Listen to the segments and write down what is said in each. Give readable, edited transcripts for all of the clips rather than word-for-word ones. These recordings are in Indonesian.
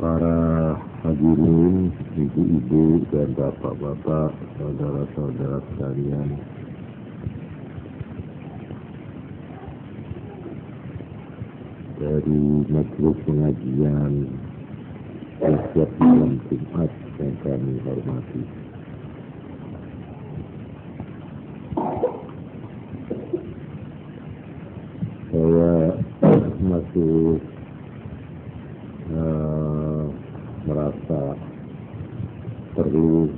Para hadirin, ibu-ibu dan bapak-bapak, saudara-saudara sekalian, dari majelis pengajian setiap malam Jumat yang kami hormati. Saya masih merasa perlu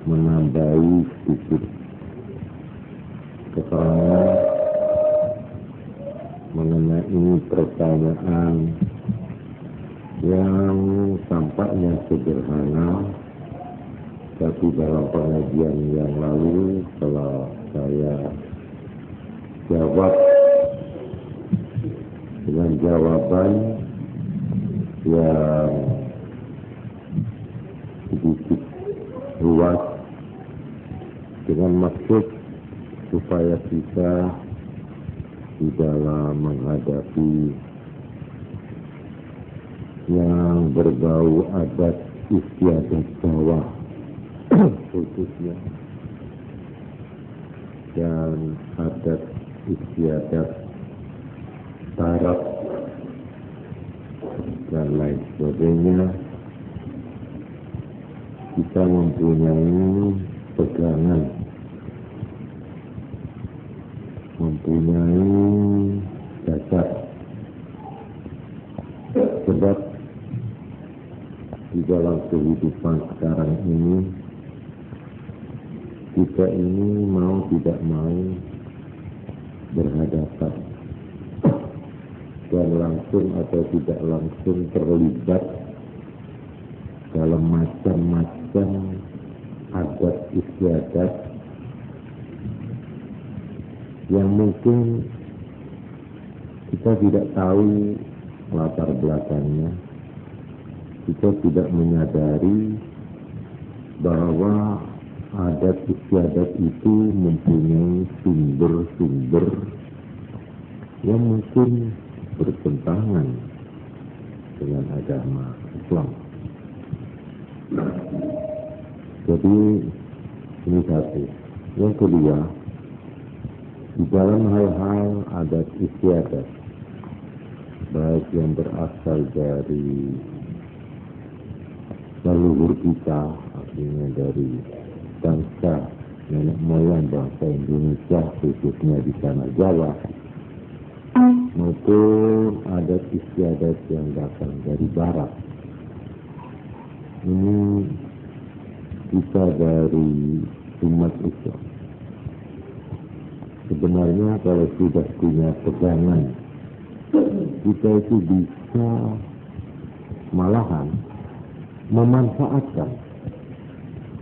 menambahi sedikit keterangan mengenai pertanyaan yang tampaknya sederhana, tapi dalam pengajian yang lalu telah saya jawab dengan jawaban yang sedikit luas dengan maksud supaya kita di dalam menghadapi yang berbau adat istiadat Jawa khususnya dan adat istiadat Barat dan lain sebagainya, kita mempunyai pegangan, mempunyai dasar. Sebab di dalam kehidupan sekarang ini, kita ini mau tidak mau berhadapan dan langsung atau tidak langsung terlibat dalam macam-macam adat istiadat yang mungkin kita tidak tahu latar belakangnya, kita tidak menyadari bahwa adat istiadat itu mempunyai sumber-sumber yang mungkin bertentangan dengan agama Islam. Jadi ini satu. Yang kedua, di dalam hal-hal adat istiadat, baik yang berasal dari leluhur kita, artinya dari bangsa nenek moyang bangsa Indonesia, khususnya di tanah Jawa, maupun adat istiadat yang datang dari Barat. Ini kita dari umat Islam. Sebenarnya kalau sudah punya pegangan, kita itu bisa malahan memanfaatkan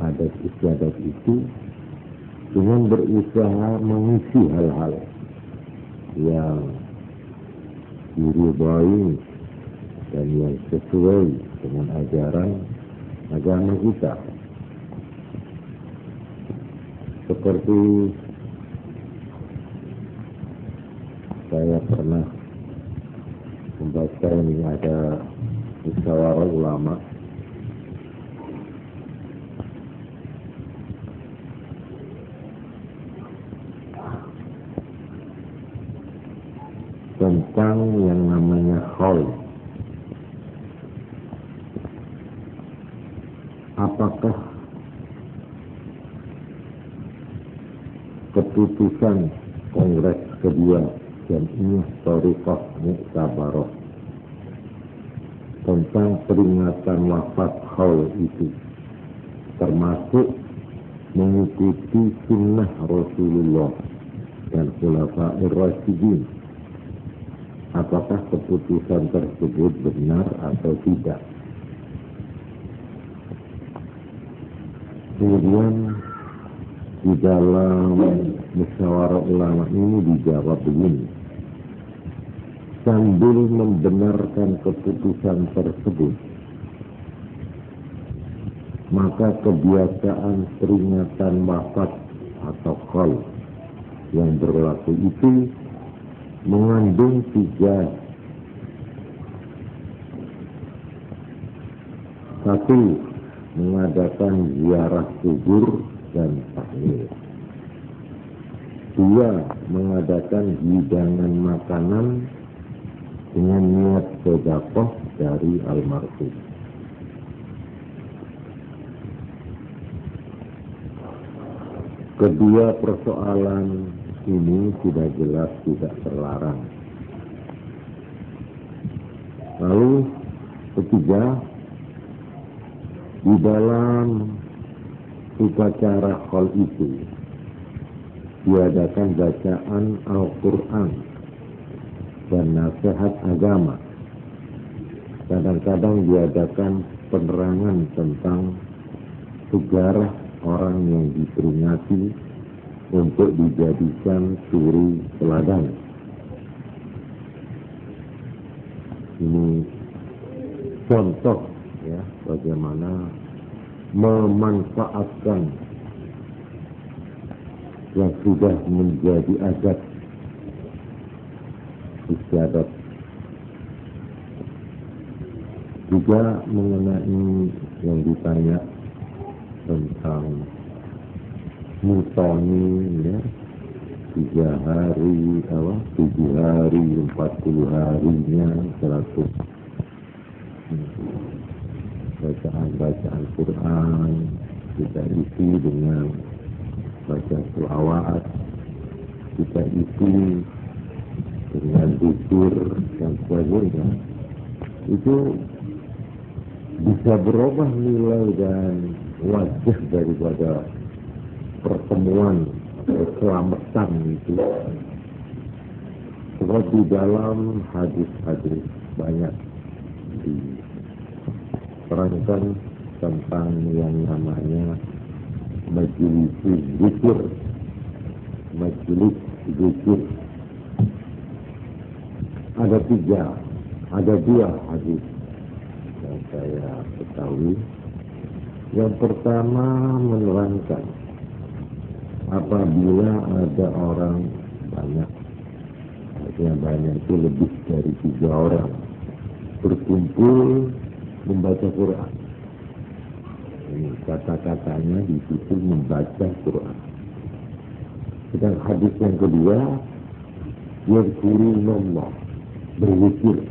adat istiadat itu dengan berusaha mengisi hal-hal yang diridhai dan yang sesuai dengan ajaran agama kita. Seperti saya pernah membaca ini, ada musyawarah ulama tentang yang namanya haul. Apakah keputusan Kongres kedua Jamiah Thariqah Mu'tabarah tentang peringatan wafat haul itu termasuk mengikuti sunnah Rasulullah dan Khulafair Rasyidin, apakah keputusan tersebut benar atau tidak? Kemudian di dalam musyawarah ulama ini dijawab begini, sambil membenarkan keputusan tersebut, maka kebiasaan peringatan wafat atau qaul yang berlaku itu mengandung tiga Satu, mengadakan ziarah kubur dan tahlil. Dua, mengadakan hidangan makanan dengan niat sedekah dari almarhum. Kedua persoalan ini sudah jelas tidak terlarang. Lalu ketiga, di dalam upacara khol itu diadakan bacaan Al-Quran dan nasihat agama. Kadang-kadang diadakan penerangan tentang sejarah orang yang diperingati untuk dijadikan suri teladan. Ini contoh ya bagaimana memanfaatkan yang sudah menjadi adat istiadat. Juga mengenai yang ditanya tentang mutoni ya, 3 hari 7 hari 40 harinya 100 bacaan Quran kita isi dengan baca selawat, kita isi dengan zikir dan sebagainya. Itu bisa berubah nilai dan wajah daripada pertemuan keselamatan itu. Sebab di dalam hadis-hadis banyak diterangkan tentang yang namanya majelis zikir. Majelis zikir ada 3, ada 2 hadis yang saya ketahui. Yang pertama menerangkan apabila ada orang banyak, artinya banyak itu lebih dari 3 orang berkumpul membaca Quran. Ini kata-katanya di situ membaca Quran. Sedang hadis yang kedua, yadhkurunallah, berzikir,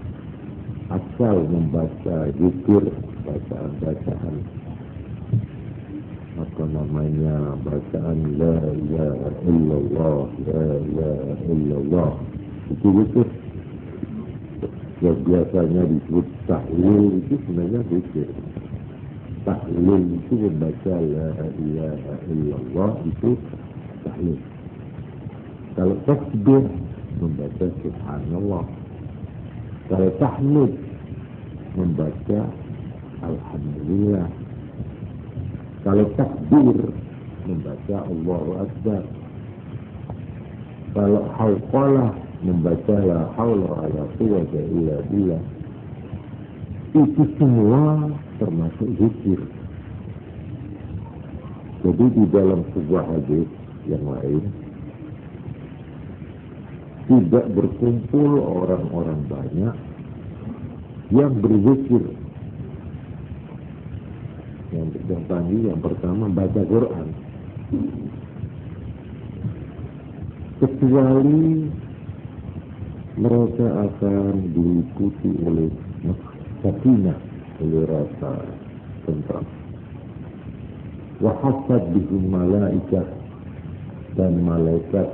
asal membaca zikir, bacaan-bacaan apa namanya, bacaan la ilaha illallah, la ilaha illallah, itu zikir. Yang biasanya disebut tahlil itu sebenarnya zikir. Tahlil itu membaca la ilaha illallah, itu tahlil. Kalau tasbih membaca subhanallah. Kalau tahmid membaca alhamdulillah. Kalau takbir membaca Allahu Akbar. Kalau hauqalah membaca la haula wala quwwata illa billah. Itu semua termasuk zikir. Jadi di dalam sebuah hadis yang lain tidak berkumpul orang-orang banyak yang berzikir. Yang tadi yang pertama baca Quran. Kecuali mereka akan diikuti oleh sakinah, oleh rasa tentram. Wa haffat bihim malaikat, dan malaikat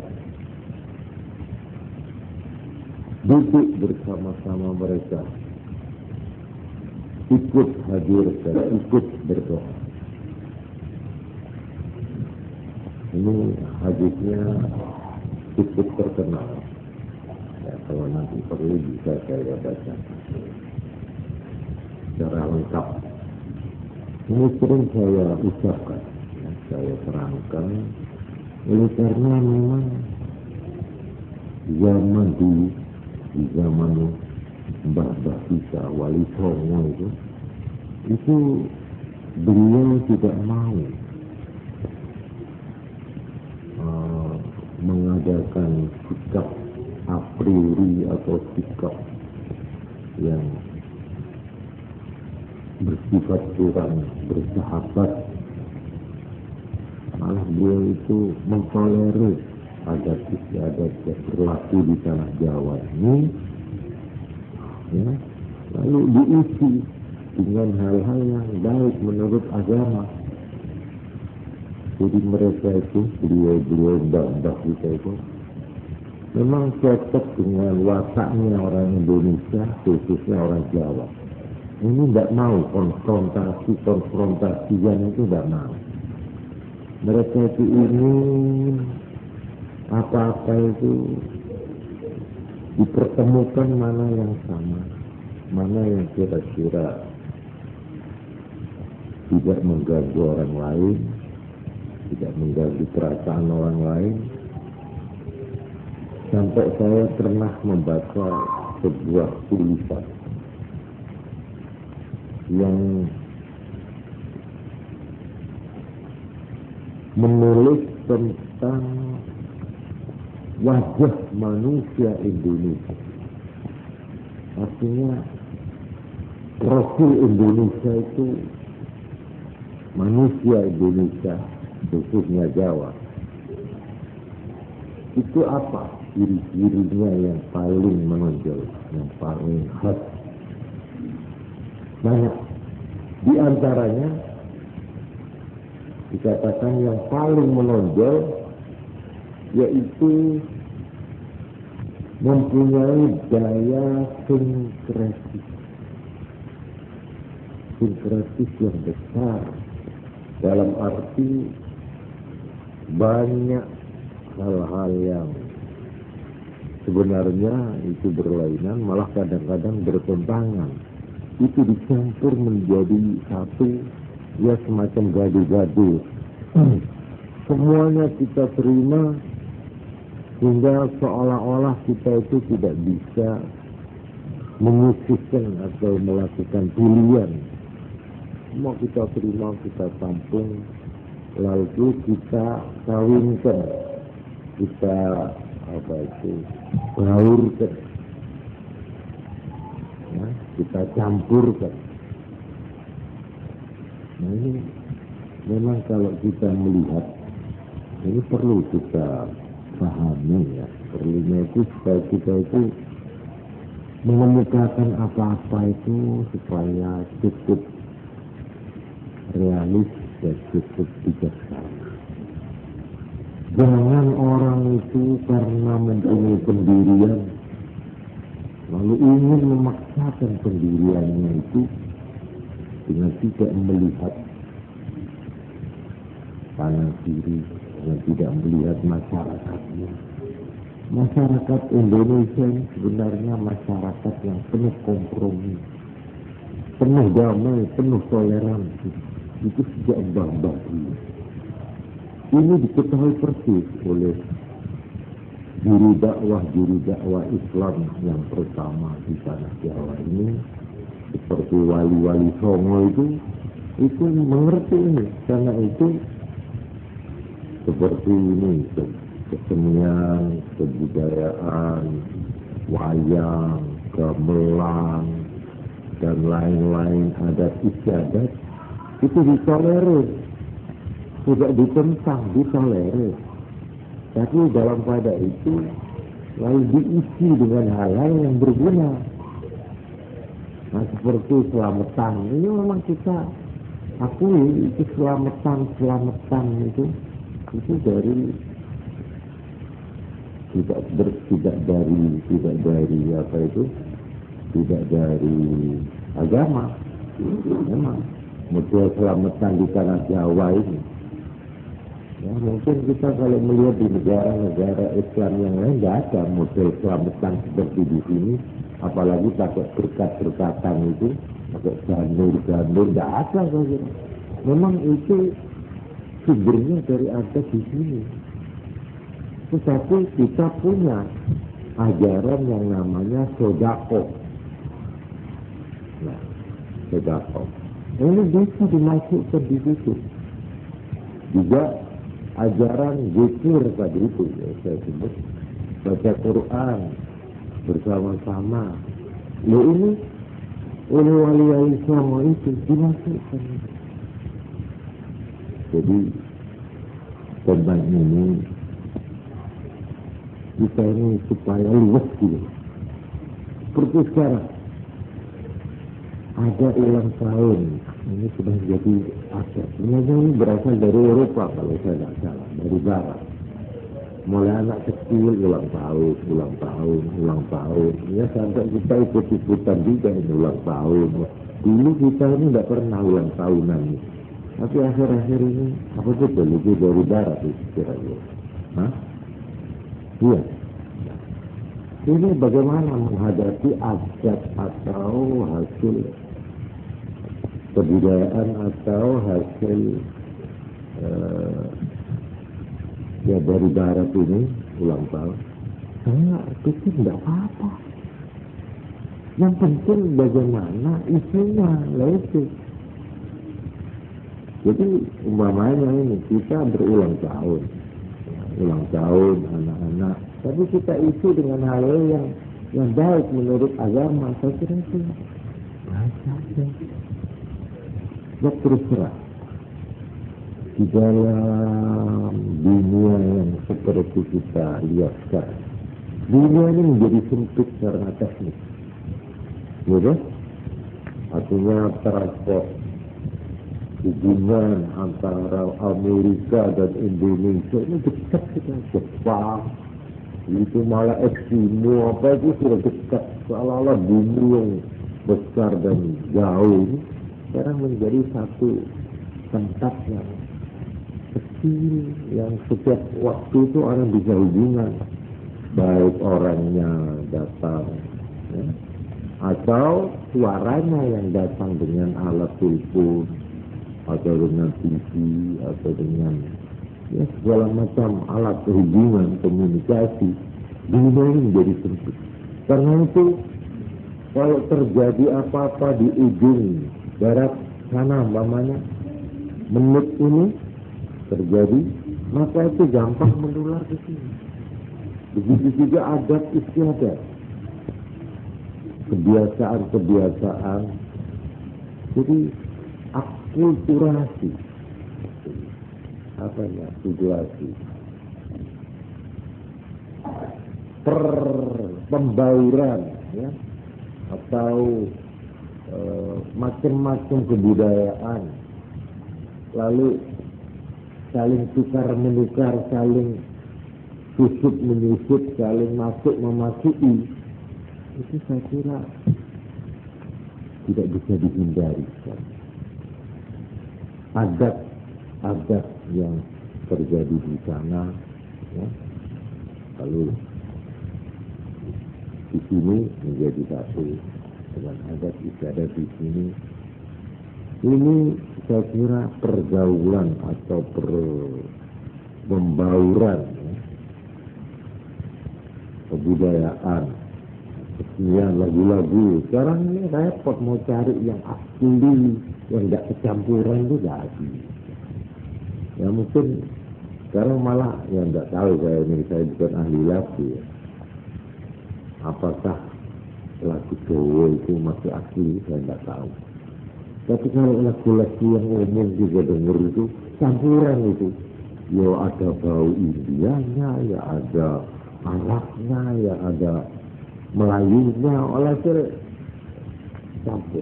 duduk bersama-sama mereka, ikut hadir dan ikut berdoa. Ini hadisnya cukup terkenal. Ya, kalau nanti perlu bisa saya baca secara lengkap. Ini sering saya ucapkan, ya, saya terangkan, oleh karena memang zaman dulu, di zaman Mbah kita, Wali Songo itu beliau tidak mau mengadakan sikap a priori atau sikap yang bersifat kurang bersahabat, malah beliau itu mentolerir adat istiadat yang berlaku di tanah Jawa ini, ya, lalu diisi dengan hal-hal yang baik menurut agama. Jadi mereka itu, beliau mbak-mbak kita itu memang cocok dengan wataknya orang Indonesia, khususnya orang Jawa. Ini tidak mau konfrontasian itu tidak mau. Mereka itu ingin apa-apa itu dipertemukan, mana yang sama, mana yang kira-kira tidak mengganggu orang lain, tidak mengganggu perasaan orang lain. Sampai saya pernah membaca sebuah tulisan yang menulis tentang wajah manusia Indonesia. Artinya profil Indonesia itu, manusia Indonesia khususnya Jawa itu apa ciri-cirinya yang paling menonjol, yang paling khas. Banyak di antaranya dikatakan yang paling menonjol yaitu mempunyai daya sinkretis yang besar, dalam arti banyak hal-hal yang sebenarnya itu berlainan, malah kadang-kadang bertentangan. Itu dicampur menjadi satu, ya semacam gaduh-gaduh. Semuanya kita terima sehingga seolah-olah kita itu tidak bisa menyisihkan atau melakukan pilihan. Semua kita terima, kita tampung, lalu kita kawinkan, kita baurkan, ya, kita campurkan. Nah ini memang kalau kita melihat, ini perlu kita pahami, ya. Perlunya itu supaya kita itu mengemukakan apa-apa itu supaya cukup realis dan cukup bijaksana. Jangan orang itu karena mempunyai pendirian lalu ingin memaksakan pendiriannya itu dengan tidak melihat kanan kiri, dengan tidak melihat masyarakatnya. Masyarakat Indonesia ini sebenarnya masyarakat yang penuh kompromi, penuh damai, penuh toleransi. Itu sejak mbah-mbah dulu. Ini diketahui persis oleh juru dakwah Islam yang pertama di tanah Jawa ini, seperti wali-wali Songo itu mengerti ini. Karena itu seperti ini, kesenian, kebudayaan, wayang, gamelan, dan lain-lain adat istiadat itu ditolerir, tidak ditentang, ditolerir. Tapi dalam pada itu lalu diisi dengan hal-hal yang berguna. Nah seperti selamatan, ini memang kita akui itu selamatan itu dari tidak dari agama. Memang model selamatan di tanah Jawa ini, ya mungkin kita kalau melihat di negara-negara Islam yang lain tidak ada model selamatan seperti di sini, apalagi pakai berkat-berkatan itu, pakai janur tidak ada. Memang itu sumbernya dari adat di sini. Tetapi kita punya ajaran yang namanya sodako. Nah, sodako ini bisa dimasukkan di situ. Juga ajaran zikir tadi itu, ya, saya sebut baca Quran bersama-sama. Ini oleh wali Islam itu dimasukkan. Jadi tentang ini kita ini supaya luas gitu. Seperti sekarang ada ulang tahun, ini sudah jadi ada. Sebenarnya ini berasal dari Eropa kalau saya tidak salah, dari Barat. Mulai anak kecil ulang tahun. Ya sampai kita ikut-ikutan juga ini ulang tahun. Dulu kita ini tidak pernah ulang tahunan. Tapi akhir-akhir ini, apa betul itu dari Barat itu kira-kira? Hah? Iya. Ini bagaimana menghadapi adat atau hasil kebudayaan atau hasil ya dari Barat ini ulang tahun. Saya pikir tidak apa-apa. Yang penting bagaimana isinya, itu. Jadi umpamanya ini kita berulang tahun, anak-anak. Tapi kita isi dengan hal yang baik menurut agama. Saya kira itu baik saja. Ya terus terang. Di dalam dunia yang seperti kita lihat sekarang, dunia ini menjadi sempit karena teknik. Ya, artinya transport, hubungan antara Amerika dan Indonesia ini dekat kita. Jepang itu malah Eskimo apa itu sudah dekat, seolah-olah bumi yang besar dan jauh ini sekarang menjadi satu tempat yang kecil, yang setiap waktu itu orang bisa hubungan, baik orangnya datang ya, atau suaranya yang datang dengan alat telepon atau dengan TV atau dengan ya segala macam alat hubungan komunikasi. Dunia ini menjadi sempit. Karena itu kalau terjadi apa-apa di ujung barat sana umpamanya menit ini terjadi, maka itu gampang menular ke sini. Begitu juga adat istiadat, kebiasaan. Jadi akulturasi, akulturasi, pembauran, ya, atau macam-macam kebudayaan, lalu saling tukar menukar, saling susut menyusut, saling masuk memasuki, itu saya kira tidak bisa dihindari. Adat yang terjadi di sana, ya, lalu di sini menjadi satu dengan adat istiadat di sini. Ini saya kira pergaulan atau pembauran, ya, kebudayaan, kesenian, lagu-lagu. Sekarang ini repot mau cari yang asli, yang tidak kecampuran itu lagi. Ya mungkin sekarang malah yang tidak tahu, saya bukan ahli lagu, ya. Apakah lagu Jawa itu masih asli, saya tidak tahu. Tapi kalau lagu-lagu yang umum juga dengar itu campuran itu. Ya ada bau Indianya, ya ada Arabnya, ya ada Melayunya, oleh itu campur.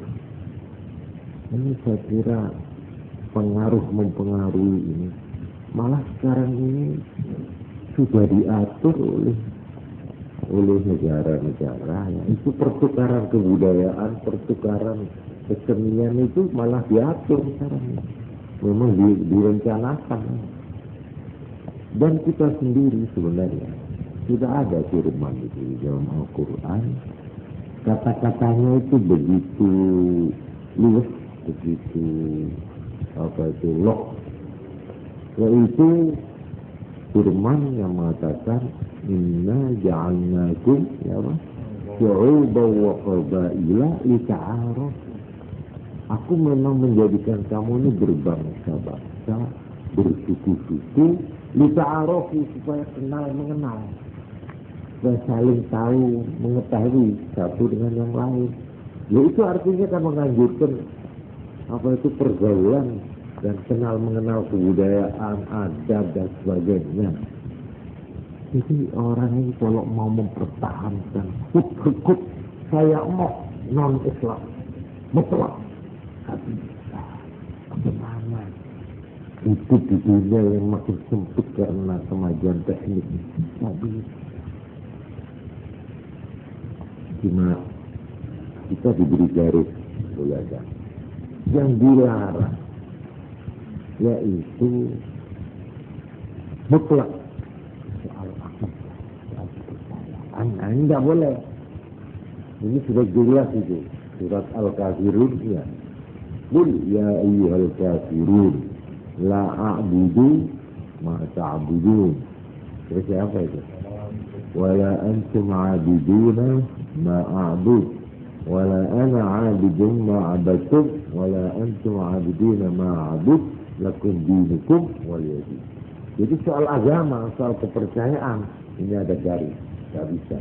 Ini saya kira mempengaruhi ini. Malah sekarang ini sudah diatur oleh negara-negara, ya. Itu pertukaran kebudayaan, pertukaran kesenian itu malah diatur sekarang. Memang direncanakan. Dan kita sendiri sebenarnya sudah ada firman itu di dalam Al-Quran. Kata-katanya itu begitu luas, begitu loh. Yaitu firman yang mengatakan inna ja'alnakum ya apa? Syu'uban wa qabaila lita'aruf. Aku memang menjadikan kamu ini berbangsa-bangsa, bersuku-suku, lita'arufu, supaya kenal mengenal dan saling tahu mengetahui satu dengan yang lain. Ya itu artinya kan menganjurkan apa itu pergaulan dan kenal mengenal kebudayaan, adat dan sebagainya. Jadi orang ini kalau mau mempertahankan kut saya mau non-Islam mutlak, tapi bagaimana hidup di dunia yang makin sempit karena kemajuan teknik. Tapi cuma kita diberi garis belajar yang dilarang yaitu mutlak soal akidah, soal kepercayaan. Nah, ini tidak boleh. Ini sudah jelas itu surat Al-Kafirun ya. Qul ya ayyuhal kafirun la a'budu ma ta'budun. Terus apa itu? Wala antum 'abiduna ma a'bud wala ana 'abidun ma 'abadtum wala antum 'abiduna ma a'bud lakum dinukum waliyadin. Jadi soal agama, soal kepercayaan ini ada garis, tidak bisa.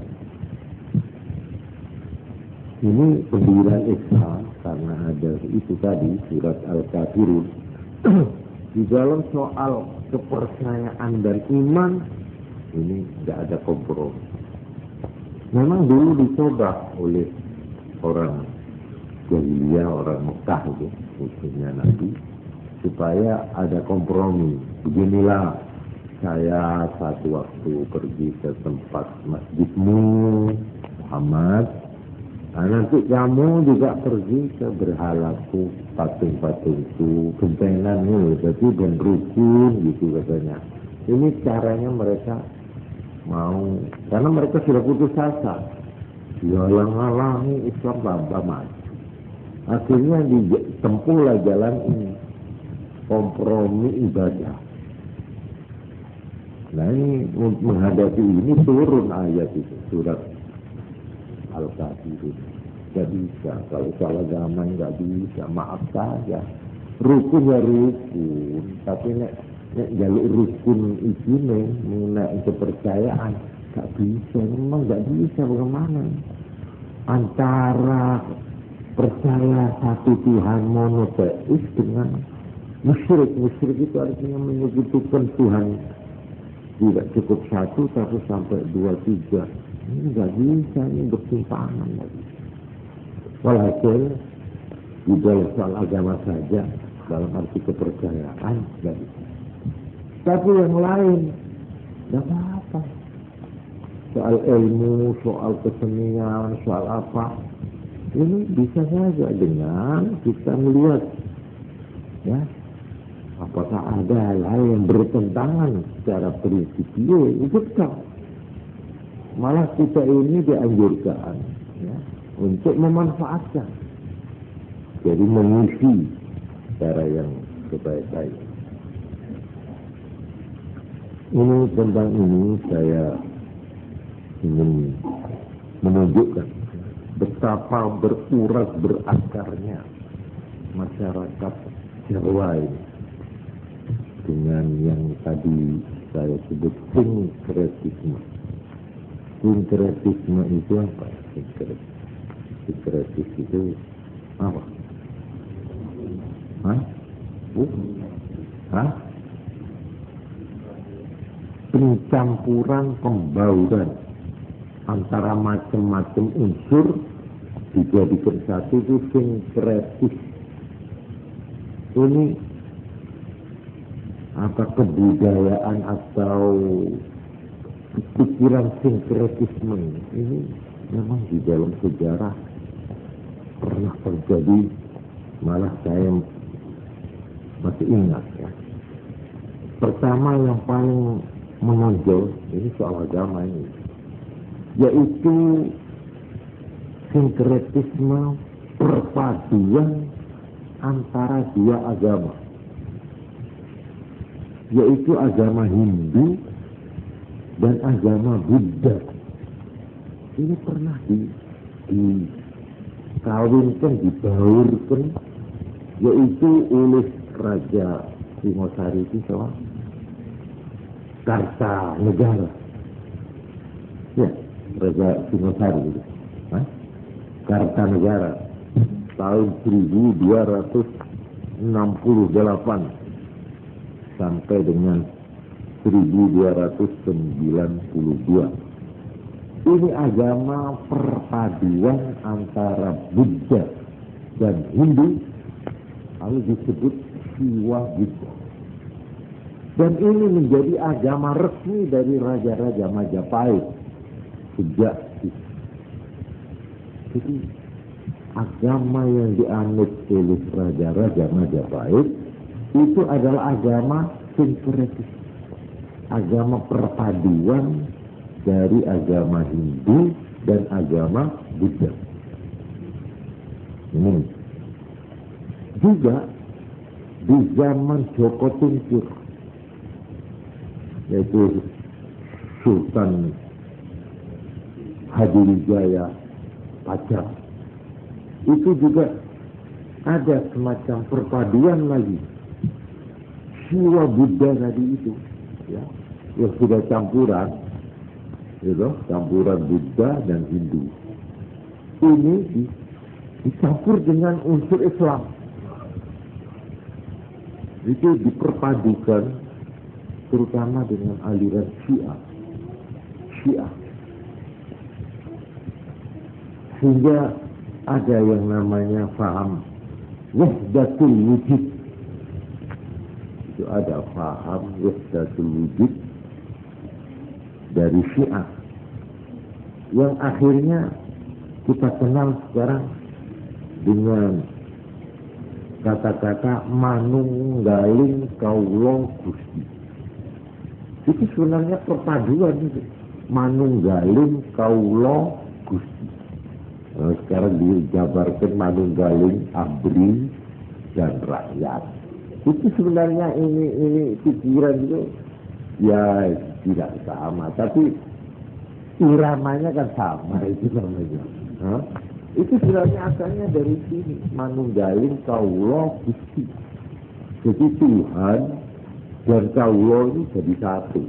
Ini pendirian Islam karena ada itu tadi surat Al-Kafirun. Di dalam soal kepercayaan dan iman ini tidak ada kompromi. Memang dulu dicoba oleh orang Jahiliyah, orang Mekah itu, khususnya Nabi, supaya ada kompromi. Beginilah saya satu waktu pergi ke tempat masjidmu Muhammad, nah, nanti kamu juga pergi ke berhalaku, patung-patungku, gentenganmu, jadi dan rukun gitu katanya. Ini caranya mereka mau, karena mereka sudah putus asa, dihalang-halangi Islam lama. Akhirnya ditempuhlah jalan ini, kompromi ibadah. Nah ini menghadapi ini turun ayat itu, surat Al-Kafirun. Gak bisa, kalau soal agama nggak bisa, maaf saja. Rukun ya rukun, tapi nek jaluk rukun itu mengenai kepercayaan gak bisa, memang gak bisa. Bagaimana antara percaya satu Tuhan monoteis dengan musyrik itu artinya menyekutukan Tuhan tidak cukup satu tapi sampai 2, 3. Ini nggak bisa, ini bersimpangan lagi. Walhasil di dalam soal agama saja, dalam arti kepercayaan nggak bisa. Tapi yang lain nggak apa-apa. Soal ilmu, soal kesenian, soal apa, ini bisa saja dengan kita melihat, ya, apakah ada hal-hal yang bertentangan secara prinsipil, itu kan. Malah kita ini dianjurkan, ya, untuk memanfaatkan, jadi mengisi cara yang sebaik-baik. Ini tentang ini saya ingin menunjukkan betapa berurat berakarnya masyarakat Jawa ini dengan yang tadi saya sebut sinkretisme. Sinkretisme itu apa? Sinkretis itu apa? Hah? Hah? Pencampuran, pembauran antara macam-macam unsur dijadikan satu, itu sinkretis. Ini apa kebudayaan atau pikiran sinkretisme ini memang di dalam sejarah pernah terjadi. Malah saya masih ingat, ya. Pertama yang paling menonjol ini soal agama ini, yaitu sinkretisme perpaduan antara dua agama, yaitu agama Hindu dan agama Buddha. Ini pernah dikawinkan, dibaurkan, yaitu oleh Raja Singosari itu sama Kartanegara. Ya, Raja Singosari itu. Kartanegara. tahun 1268 sampai dengan 1292. Ini agama perpaduan antara Buddha dan Hindu, lalu disebut Siwa Buddha. Dan ini menjadi agama resmi dari Raja-Raja Majapahit sejak itu. Jadi agama yang dianut oleh Raja-Raja Majapahit itu adalah agama sinkretis, agama perpaduan dari agama Hindu dan agama Buddha. Ini juga di zaman Joko Tingkir, yaitu Sultan Hadiwijaya Pacar, itu juga ada semacam perpaduan lagi Siwa Buddha tadi itu, ya, yang sudah campuran, gitu, campuran Buddha dan Hindu. Ini dicampur dengan unsur Islam. Itu diperpadukan terutama dengan aliran Syiah. Sehingga ada yang namanya faham wahdatul wujud. Itu ada faham wahdatul wujud dari Syiah yang akhirnya kita kenal sekarang dengan kata-kata manunggaling kaulo Gusti. Itu sebenarnya perpaduan itu, manunggaling kaulo Gusti. Nah, sekarang dijabarkan manunggaling abri dan rakyat. Itu sebenarnya ini pikiran itu ya tidak sama, tapi iramanya kan sama, itu namanya. Itu sebenarnya asalnya dari sini, manunggaling kaulo Gusti. Jadi Tuhan dan kaulo ini jadi satu.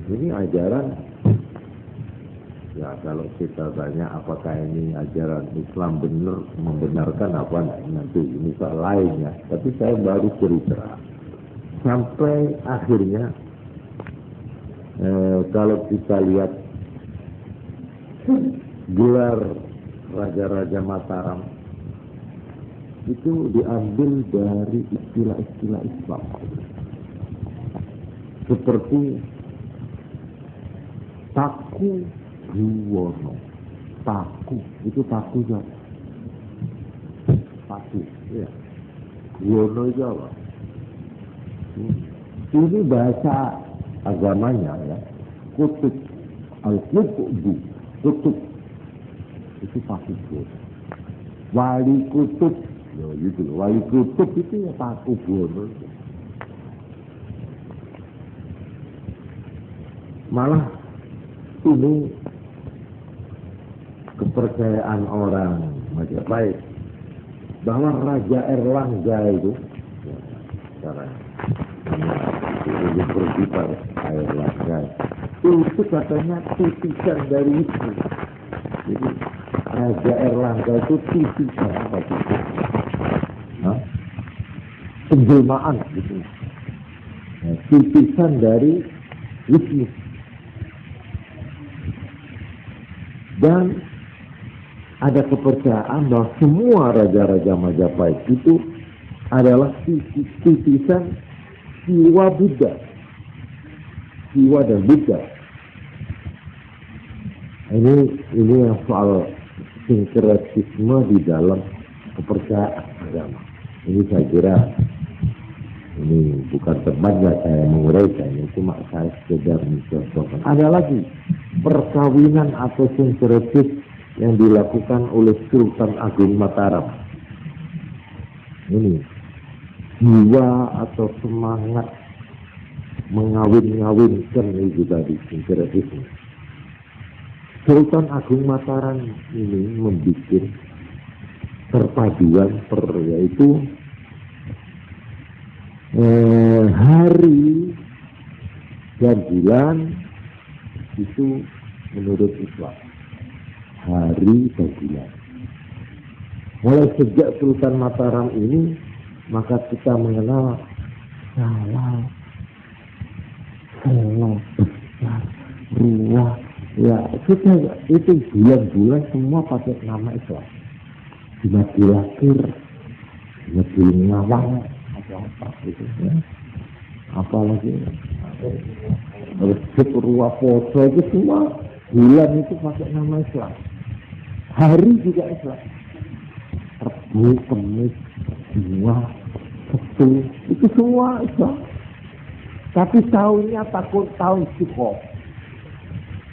Ini ajaran, ya kalau kita tanya apakah ini ajaran Islam benar, membenarkan apa nanti ini soal lainnya. Tapi saya baru cerita sampai akhirnya kalau kita lihat gelar Raja-Raja Mataram itu diambil dari istilah-istilah Islam, seperti Taku Buwono. Taku itu taku juga. Taku, ya. Buwono itu apa? Ini bahasa agamanya, ya. Kutub, al-Qutbu, kutub. Itu Taku Buwono. Wali kutub, ya gitu. Wali kutub itu ya Taku Buwono. Malah ini kepercayaan orang Majapahit bahwa Raja Erlangga itu, ya, sekarang ini pergi pada Erlangga itu katanya titisan dari itu. Jadi Raja Erlangga itu titisan apa itu? Penjelmaan gitu. Nah, titisan dari Wisnu. Dan ada kepercayaan bahwa semua raja-raja Majapahit itu adalah titisan Siwa Buddha. Siwa dan Buddha. Ini yang soal sinkretisme di dalam kepercayaan agama. Ini saya kira ini bukan temannya saya menguraikan, ini cuma saya sekedar mencontohkan. Ada lagi perkawinan atau sinkretis yang dilakukan oleh Sultan Agung Mataram. Ini jiwa atau semangat mengawin-ngawinkan itu tadi sinkretisme. Sultan Agung Mataram ini membuat perpaduan yaitu hari dan bulan itu menurut Islam, hari dan bulan. Mulai sejak Sultan Mataram ini, maka kita mengenal salah, besar, ruah. Ya, kita itu bulan-bulan semua pakai nama Islam. Jumadil Akhir, Jumadil Ngawang, apa itu ya. Apalagi Rejab, Ruah, Poso itu semua bulan itu pakai nama Islam. Hari juga Islam. Rabu, Kamis, Jumat, Sabtu, itu semua Islam. Tapi tahunnya takut tahun Suko.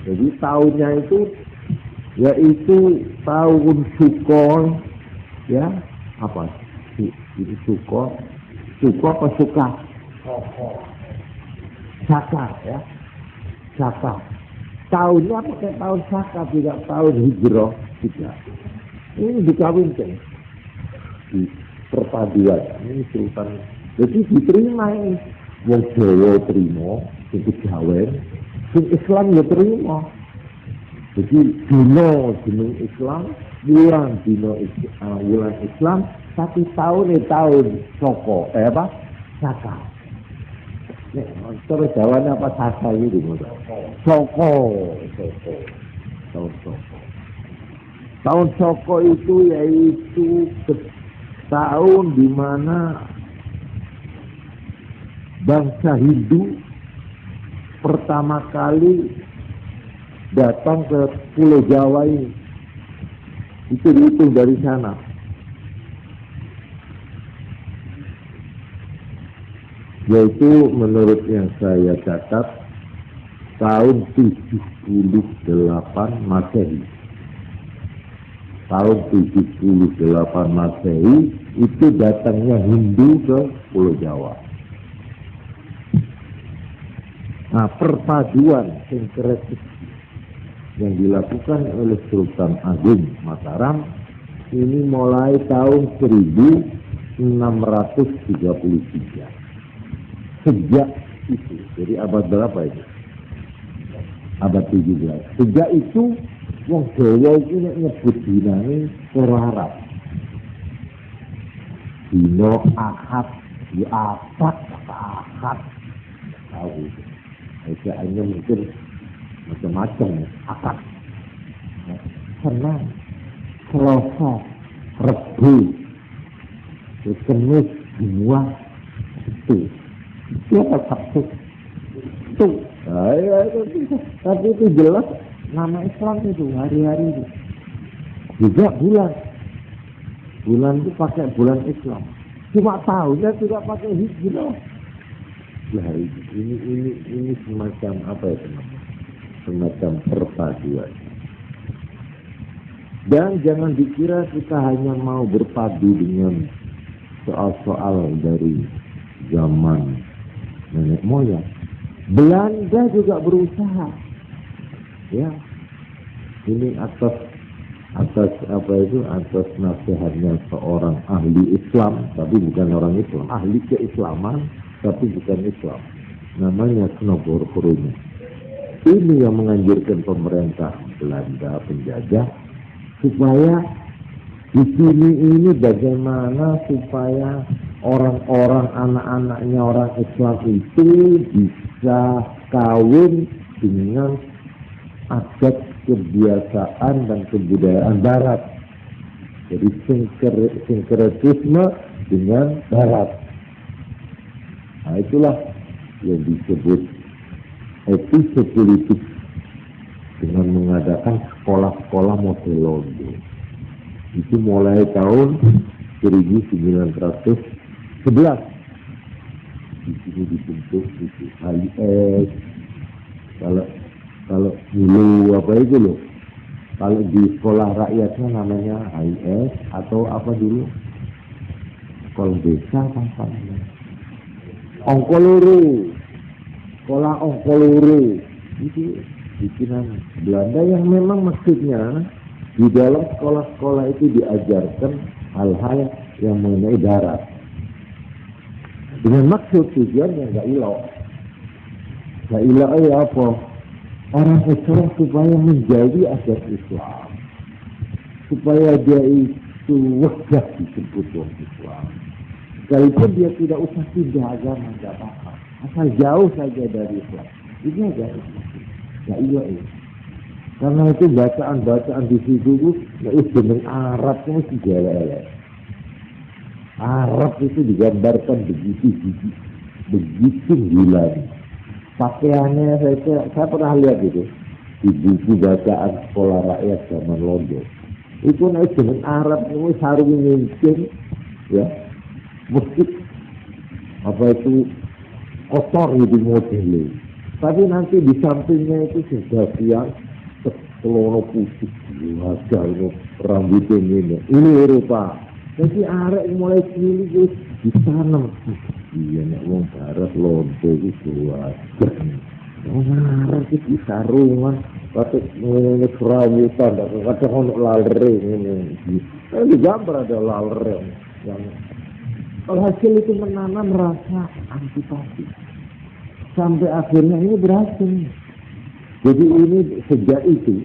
Jadi tahunnya itu yaitu tahun Suko, ya apa? Itu Suko apa Suka? Saka, ya. Saka. Tahunnya pakai tahun Saka, tidak tahun Hijrah, tidak. Ini dikawinkan di perpaduan. Ini Sultan. Jadi diterima ini. Wong Jawa terima, sing Jawen, sing Islam ya terima. Jadi dino Islam, bulan Islam, tapi tahun Soko, apa? Saka. Nek terus jawabannya apa Saka itu Soko. Tahun Soko itu yaitu tahun di mana bangsa Hindu pertama kali datang ke Pulau Jawa ini. Itu dihitung dari sana. Yaitu menurut yang saya catat tahun 78 Masehi. Tahun 78 Masehi itu datangnya Hindu ke Pulau Jawa. Nah, perpaduan sinkretis yang dilakukan oleh Sultan Agung Mataram ini mulai tahun 1633. Sejak itu, jadi abad berapa itu? Abad 17. Sejak itu, wong Jawa itu nyebut dinane cara Arab. Dino Ahad, di Ahad, tahu itu. Ejaannya mungkin macam-macam, Ahad. Senang, Selasa, Rebu, Kamis, Jumat, itu. Siapa Sabtu? Itu. Tapi itu jelas nama Islam itu hari-hari itu. Juga bulan. Bulan itu pakai bulan Islam. Cuma tahunnya tidak pakai Hijrah. Nah, ini semacam apa ya teman? Semacam perpaduan. Dan jangan dikira kita hanya mau berpadu dengan soal-soal dari zaman nenek moyang. Belanda juga berusaha, ya. Ini atas apa itu? Atas nasihatnya seorang ahli Islam, tapi bukan orang Islam, ahli keislaman, tapi bukan Islam. Namanya Knobor Krumi. Ini yang menganjurkan pemerintah Belanda penjajah supaya di sini ini bagaimana supaya orang-orang anak-anaknya orang Islam itu bisa kawin dengan adat kebiasaan dan kebudayaan Barat. Jadi sinkretisme dengan Barat. Nah, itulah yang disebut episopolitik dengan mengadakan sekolah-sekolah modelondo. Itu mulai tahun 1911. Di sini dibentuk itu HIS. Kalau dulu apa itu loh? Kalau di sekolah rakyatnya namanya HIS atau apa dulu? Sekolah desa apa namanya? Ongkoluru. Sekolah Ongkoluru. Itu bikinan Belanda yang memang maksudnya di dalam sekolah-sekolah itu diajarkan hal-hal yang mengenai darat. Dengan maksud tujuan yang gak ilau. Gak ilau ya apa? Orang Islam supaya menjadi adat Islam. Supaya dia sudah disebut orang Islam. Sekalipun dia tidak usah pindah agama, tidak apa-apa. Asal jauh saja dari Islam. Ini aja. Ya iya. Karena itu bacaan-bacaan di situ itu, dengan Arabnya mesti jelek. Arab itu digambarkan begitu gila. Pakaiannya saya pernah lihat itu di buku bacaan sekolah rakyat zaman Londo. Itu naik dengan Arab itu sarung mincin, ya, mesti apa itu kotor gitu modelnya. Tapi nanti di sampingnya itu sudah siang selono putih, wajah itu rambutnya ini Eropa. Jadi arek mulai cilik itu ditanam. Iya nek wong barat Londo itu wajah. Wong arek iki sarungan pakai ngene kerawutan, kadang ono lalere ngene. Di gambar ada lalere yang alhasil itu menanam rasa antipati. Sampai akhirnya ini berhasil. Jadi ini sejak itu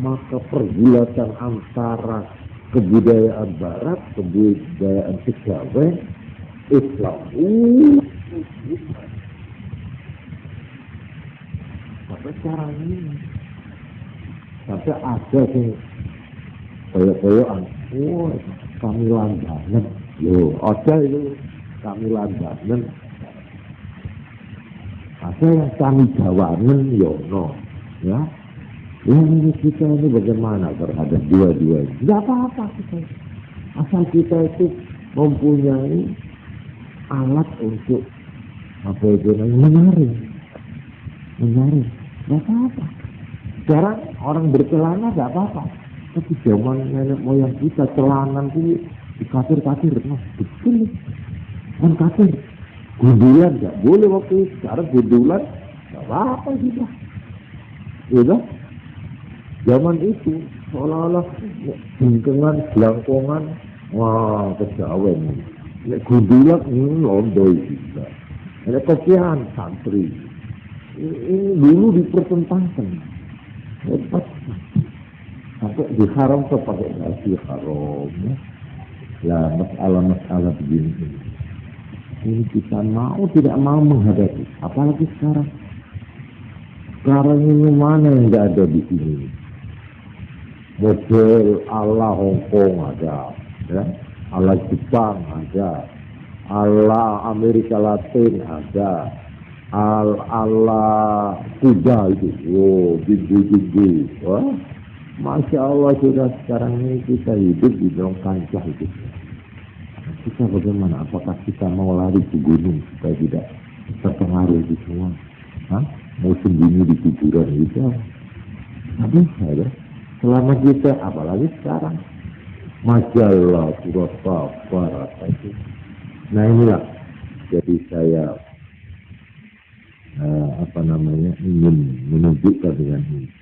maka pergulatan antara kebudayaan Barat, kebudayaan Jawa, Islam. Sampai sekarang ini, sampai ada yang kayak-kayakan, kami langganan, ada itu kami langganan. Ada yang kami jawanan, ya. Ini kita ini bagaimana terhadap dua-dua ini? Tidak apa-apa kita. Asal kita itu mempunyai alat untuk apa itu menyaring. Tidak apa-apa. Sekarang orang bercelana tidak apa-apa. Tapi zaman nenek moyang kita celanan itu dikasir-kasir, betul. Kan kasir. Gundulan nggak boleh waktu itu. Sekarang gundulan nggak apa-apa juga. Iya. Zaman itu seolah-olah bingkengan, belangkongan, wah kejawen. Nek gundulan Londo juga. Ada kopian santri. Ini dulu dipertentangkan. Hebat. Sampai diharam pakai nasi haram. Lah masalah begini. Ini kita mau tidak mau menghadapi. Apalagi sekarang. Sekarang ini mana yang tidak ada di sini? Model ala Hong Kong ada, ya? Ala Jepang ada, ala Amerika Latin ada, ala Kuba itu, tinggi. Wah, Masya Allah sudah sekarang ini kita hidup di dalam kancah itu. Kita bagaimana? Apakah kita mau lari ke gunung supaya tidak terpengaruh di semua? Mau sembunyi di kuburan itu? Tapi ada. Selama kita, apalagi sekarang, majalah, surat kabar, itu. Nah inilah. Jadi saya ingin menunjukkan dengan ini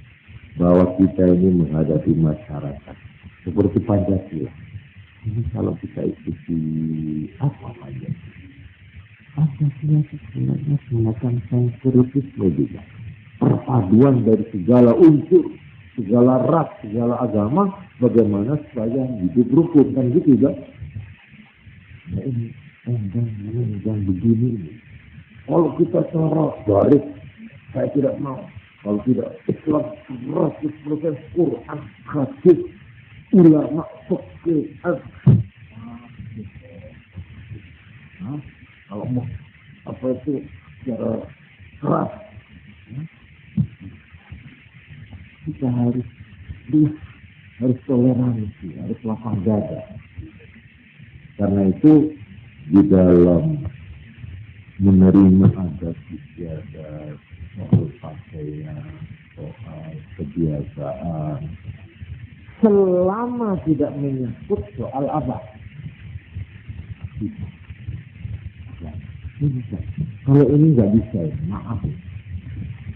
bahwa kita ini menghadapi masyarakat seperti Pancasila. Ini kalau kita ikuti apa aja, Pancasila itu sebenarnya semacam sensitisme juga, perpaduan dari segala unsur, segala ras, segala agama, bagaimana supaya hidup rukun kan gitu kan? Nah ini dan begini. Kalau kita cara garis, saya tidak mau. Kalau tidak, Islam 100% Quran, hadis, ulama, fikih. Kalau mau apa itu secara keras, kita harus toleransi, harus lapang dada. Karena itu di dalam menerima adat istiadat, soal pakaian, soal kebiasaan, selama tidak menyangkut soal apa? Ini bisa. Kalau ini nggak bisa, maaf.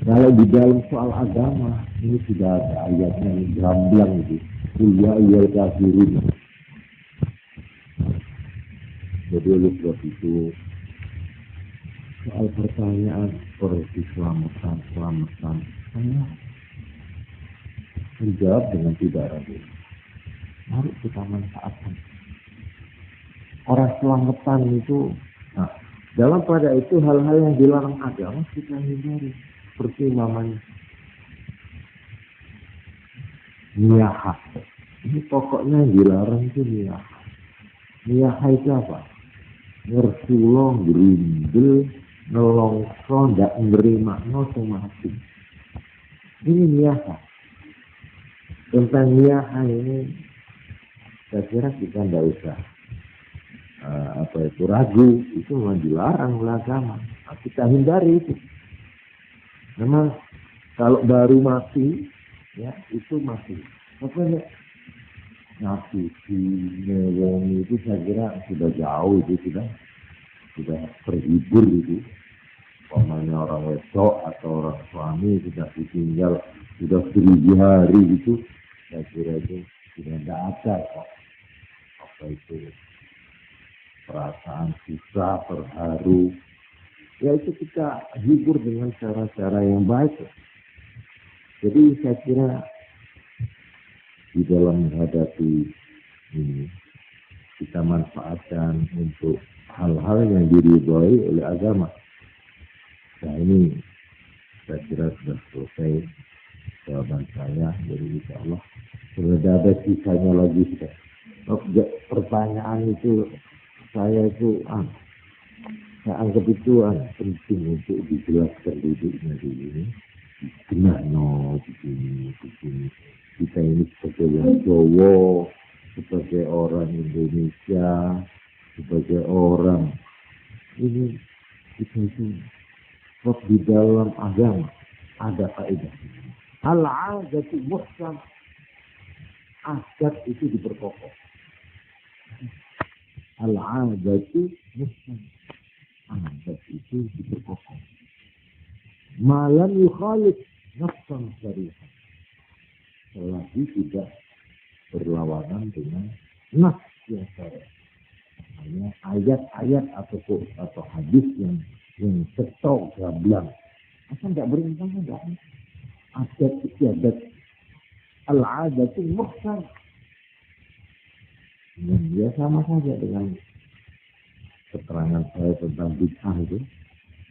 Kalau di dalam soal agama, ini sudah ada ayatnya yang gamblang itu. Kuliah iyal kafirin. Jadi oleh sebab itu, soal pertanyaan seperti selamatan, saya menjawab dengan tidak ragu. Mari kita manfaatkan. Orang selamatan itu, nah, dalam pada itu hal-hal yang dilarang agama kita hindari. Seperti namanya niyahah. Ini pokoknya yang dilarang itu niyahah. Niyahah itu apa? Ngersulong, gerindel, nelongso, ndak nerima, no mati. Ini niyahah. Tentang niyahah ini, saya kira kita ndak usah ragu, itu memang dilarang oleh agama. Nah, kita hindari itu. Memang kalau baru mati, ya itu mati. Pokoknya si newong itu saya kira sudah jauh, itu sudah terhibur itu. Pokoknya orang wedok atau orang suami sudah ditinggal sudah 1000 hari itu, saya kira itu sudah tidak ada kok. Apa itu perasaan susah, terharu. Ya itu kita hibur dengan cara-cara yang baik. Jadi saya kira di dalam menghadapi ini kita manfaatkan untuk hal-hal yang diridhoi oleh agama. Nah ini saya kira sudah selesai jawaban saya. Jadi insya Allah sudah ada sisanya lagi. Pertanyaan itu saya anggap itu penting untuk dijelaskan duduknya di ini. Begini. Kita ini sebagai orang Jawa, sebagai orang Indonesia, sebagai orang ini kita itu di dalam agama ada kaidah. Al-'adatu muhkam. Adat itu diperkokoh. Al-'adatu muhkam. Adat itu diperkokoh. Malam yukhalif nafsan syarihah. Selagi tidak berlawanan dengan nas yang syarih. Hanya ayat-ayat atau hadis yang cetok gamblang. Asal tidak berintangan, tidak. Adat istiadat. Al-'adatu muhkam. Dan dia sama saja dengan keterangan saya tentang bid'ah itu.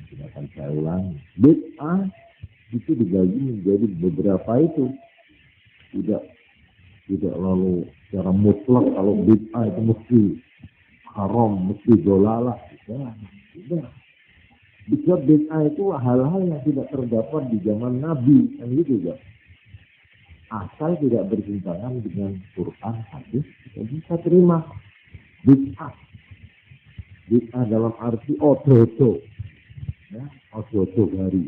Tidak akan saya ulangi. Bid'ah itu dibagi menjadi beberapa itu. Tidak lalu secara mutlak kalau bid'ah itu mesti haram, mesti dolalah. Tidak. Bisa bid'ah itu hal-hal yang tidak terdapat di zaman Nabi. Kan gitu ya. Asal tidak bertentangan dengan Quran, hadis, kita bisa terima. Bid'ah. Bid'ah dalam arti ododo. Ya, ododo hari.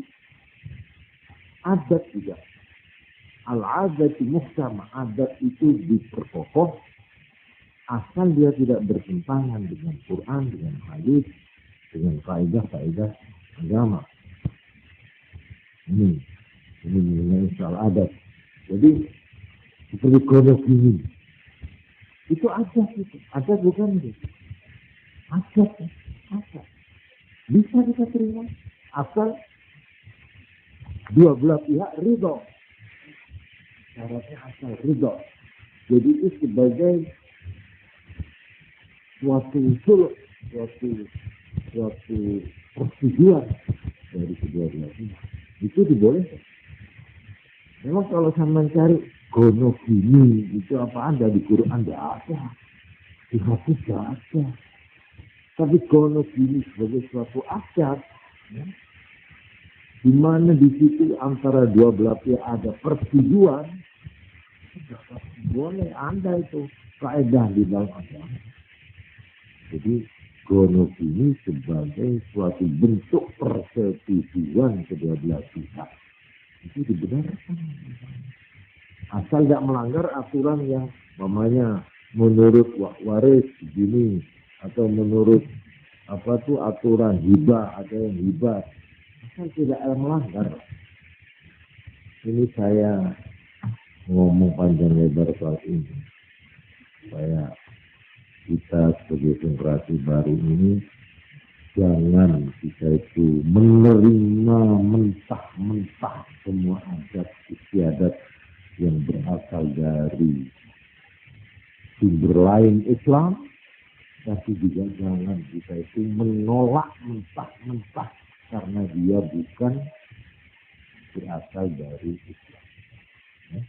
Adat juga. Al-'adat muhkam. Adat itu diperkokoh. Asal dia tidak bertentangan dengan Quran, dengan hadis, dengan kaidah-kaidah agama. Ini mengenai soal adat. Jadi seperti kodok ini. Itu adat itu. Adat bukan itu. Adat. Bisa kita terima. Asal dua belah pihak ridho. Syaratnya asal ridho. Jadi itu sebagai suatu sulh, suatu persetujuan dari kedua belah pihak. Itu dibolehkan. Memang kalau sama mencari gono gini itu apa ada di Quran? Tidak ada. Di hadis tidak ada. Tapi gono gini sebagai suatu adat, ya, di mana di situ antara dua belah pihak ada persetujuan, boleh Anda itu kaidah di dalam agama. Jadi gono gini sebagai suatu bentuk persetujuan kedua belah pihak. Itu dibenarkan. Asal tidak melanggar aturan yang namanya menurut waris begini atau menurut aturan hibah ada yang hibah. Asal tidak melanggar. Ini saya ngomong panjang lebar soal ini. Kita sebagai generasi baru ini jangan kita itu menerima mentah-mentah semua adat istiadat yang berasal dari sumber lain Islam, tapi juga jangan kita itu menolak mentah-mentah karena dia bukan berasal dari Islam. Ya.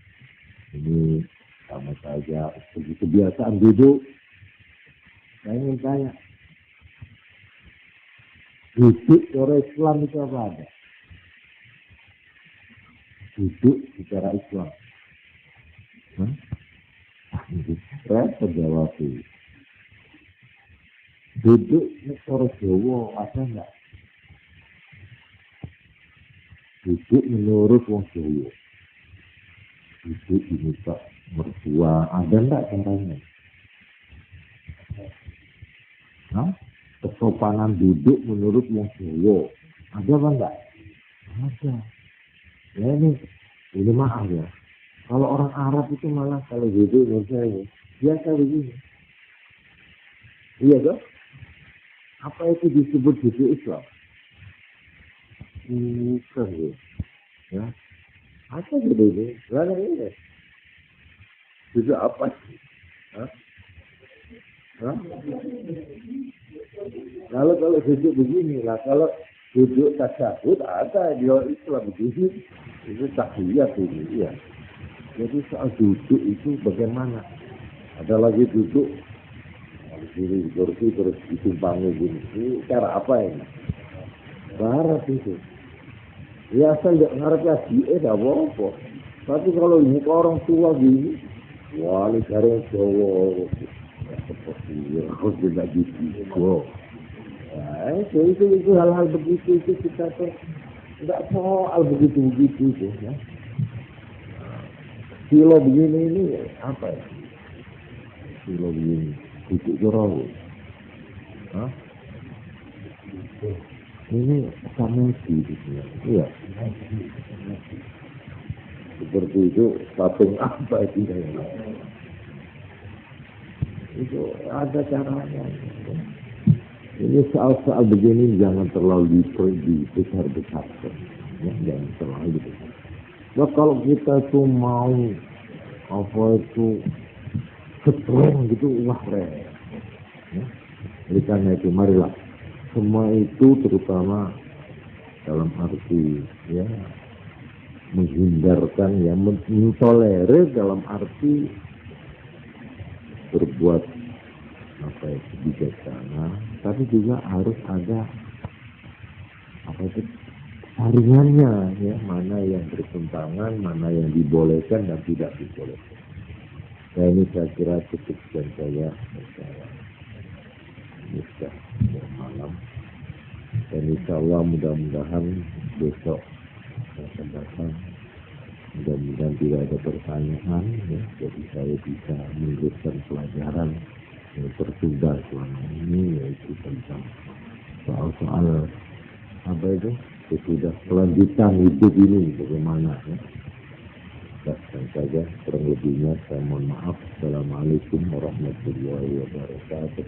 Ini sama saja kebiasaan duduk. Saya ingin tanya, duduk secara Islam itu apa ada? Duduk secara Islam. Repot jawab itu. Duduk secara Jawa ada enggak? Duduk menurut wong Jawa. Duduk diminta mertua, ada enggak caranya? Kesopanan duduk menurut wong Jawa, ada apa enggak? Ada. Ya ini maaf ya. Kalau orang Arab itu malah kalau duduk menurut saya biasa begini. Iya toh? Apa itu disebut duduk Islam? Bukan ya. Apa gitu ini? Mana ini? Duduk apa? Hah? Kalau duduk begini lah, kalau duduk tasyahud ada di Islam begini. Itu tahiyat ini ya. Jadi soal duduk itu bagaimana? Ada lagi duduk di kursi terus ditumpangi gini. Ini cara apa ini? Barat itu. Ya asal tidak ngarep lagi, tidak apa-apa. Tapi kalau ini orang tua gini, wah ini cara Jawa. Ya seperti harus tidak gitu. Nah, itu hal-hal begitu itu kita tuh tidak soal begitu itu ya. Silo begini ini apa ya? Silo begini, duduk jorok. Ini samusi gitu ya. Iya. Seperti itu patung apa itu ya? Itu ada caranya. Ini soal-soal begini jangan terlalu dibesar-besarkan. Ya, jangan terlalu besar. Nah kalau kita tuh mau apa itu strong gitu, wah keren. Ya. Oleh karena itu marilah semua itu terutama dalam arti ya menghindarkan ya mentolerir dalam arti berbuat apa itu bijaksana, tapi juga harus ada apa itu saringannya ya, mana yang bertentangan, mana yang dibolehkan dan tidak dibolehkan. Nah ini saya kira cukup dan saya bisa malam dan insya Allah mudah-mudahan besok yang akan datang mudah-mudahan tidak ada pertanyaan ya, jadi saya bisa meneruskan pelajaran yang tertunda selama ini yaitu tentang soal-soal apa itu sudah kelanjutan hidup ini bagaimana ya. Dan saja kurang lebihnya saya mohon maaf. Assalamualaikum warahmatullahi wabarakatuh.